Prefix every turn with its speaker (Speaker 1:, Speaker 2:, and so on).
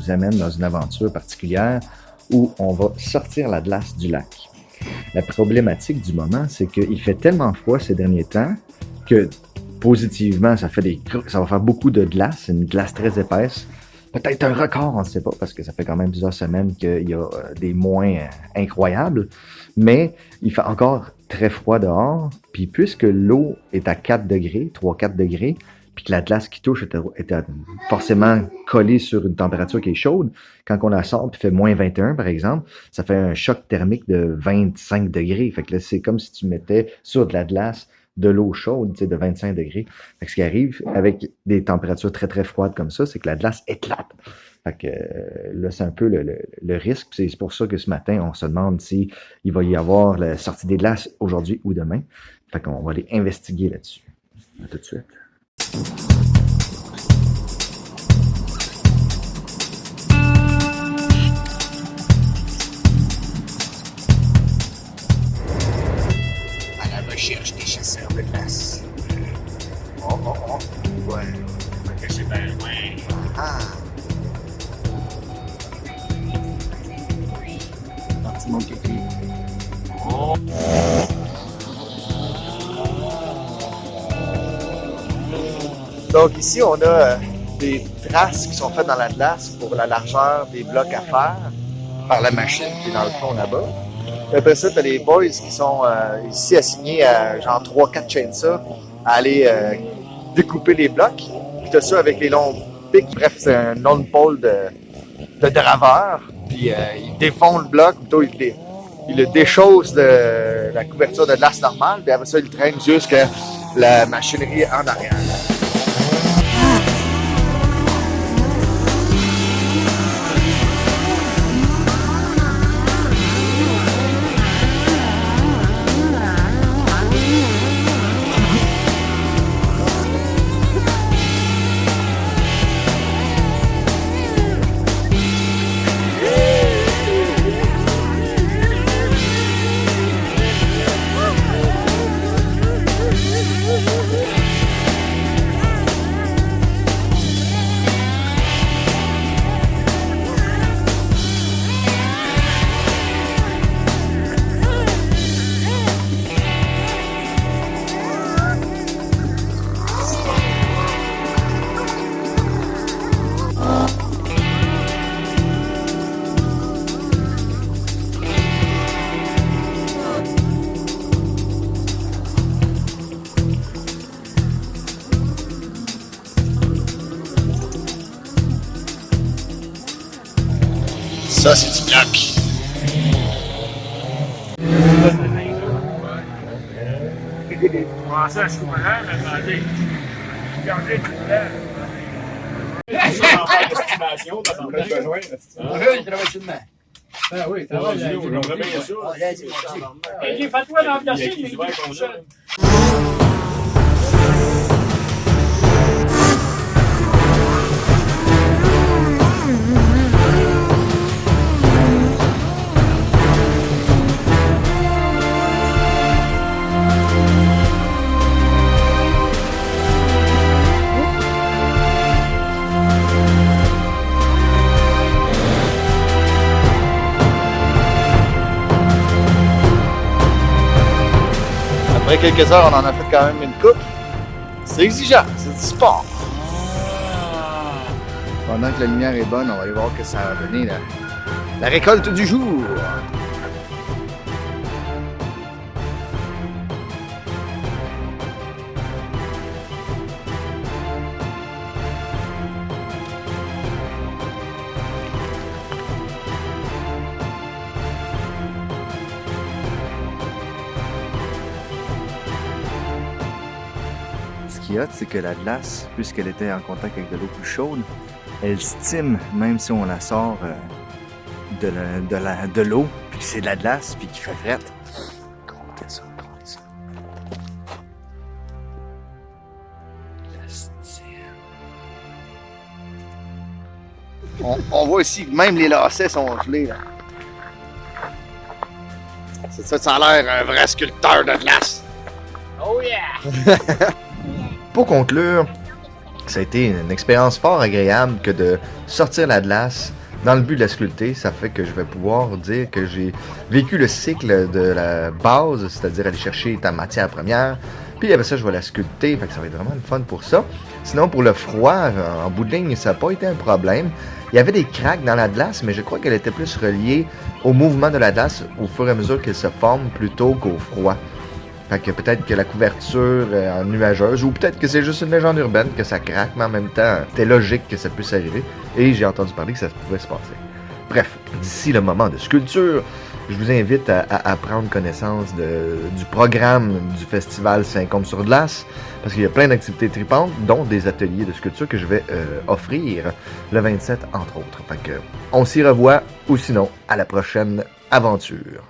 Speaker 1: vous amène dans une aventure particulière où on va sortir la glace du lac. La problématique du moment, c'est qu'il fait tellement froid ces derniers temps que positivement, ça va faire beaucoup de glace, une glace très épaisse. Peut-être un record, on ne sait pas, parce que ça fait quand même plusieurs semaines qu'il y a des moins incroyables. Mais il fait encore très froid dehors. Puis puisque l'eau est à 4 degrés, 3-4 degrés, puis que la glace qui touche était forcément collée sur une température qui est chaude, quand on la sort puis fait moins 21 par exemple, ça fait un choc thermique de 25 degrés. Fait que là, c'est comme si tu mettais sur de la glace de l'eau chaude, tu sais, de 25 degrés. Fait que ce qui arrive avec des températures très très froides comme ça, c'est que la glace éclate. Fait que là, c'est un peu le risque. C'est pour ça que ce matin, on se demande si il va y avoir la sortie des glaces aujourd'hui ou demain. Fait qu'on va aller investiguer là-dessus. À tout de suite.
Speaker 2: À la recherche des chasseurs de glace. Oh. Ouais. Ok, c'est bien loin. Ah. Parti mon kéké. Oh. Donc ici, on a des traces qui sont faites dans la glace pour la largeur des blocs à faire par la machine qui est dans le fond là-bas. Puis après ça, tu as les boys qui sont ici assignés à genre 3-4 chainsaws à aller découper les blocs. Puis tu as ça avec les longs pics. Bref, c'est un long pole de draveur. Puis ils défont le bloc, plutôt ils le déchaussent de la couverture de glace normale. Puis après ça, ils le traînent jusqu'à la machinerie en arrière. Ça, c'est du bloc.
Speaker 3: Comment ça, je suis malade, attendez. Regardez tout le temps. Estimation, t'as besoin.
Speaker 2: Il travaille sur le main.
Speaker 3: Ah oui, t'as raison.
Speaker 2: Ah, là, c'est
Speaker 3: Et j'ai fait toi l'emplacer, mais il est tout seul.
Speaker 2: Après quelques heures, on en a fait quand même une coupe. C'est exigeant, c'est du sport. Pendant que la lumière est bonne, on va aller voir que ça va donner la récolte du jour.
Speaker 1: Ce qui est hot, c'est que la glace, puisqu'elle était en contact avec de l'eau plus chaude, elle stime même si on la sort de l'eau, puis que c'est de la glace, puis qu'il fait frette. Comptez ça. La stime.
Speaker 2: On voit ici que même les lacets sont gelés. Là. C'est ça, ça a l'air un vrai sculpteur de glace.
Speaker 3: Oh yeah!
Speaker 1: Pour conclure, Ça a été une expérience fort agréable que de sortir la glace dans le but de la sculpter. Ça fait que je vais pouvoir dire que j'ai vécu le cycle de la base, c'est-à-dire aller chercher ta matière première, puis après ça, je vais la sculpter, fait que ça va être vraiment le fun pour ça. Sinon, pour le froid, en bout de ligne, ça n'a pas été un problème. Il y avait des craques dans la glace, mais je crois qu'elle était plus reliée au mouvement de la glace au fur et à mesure qu'elle se forme plutôt qu'au froid. Fait que peut-être que la couverture est nuageuse, ou peut-être que c'est juste une légende urbaine que ça craque, mais en même temps, c'est logique que ça puisse arriver. Et j'ai entendu parler que ça pouvait se passer. Bref, d'ici le moment de sculpture, je vous invite à prendre connaissance du programme du festival 5 hommes sur glace, parce qu'il y a plein d'activités tripantes, dont des ateliers de sculpture que je vais offrir le 27, entre autres. Fait que on s'y revoit, ou sinon, à la prochaine aventure.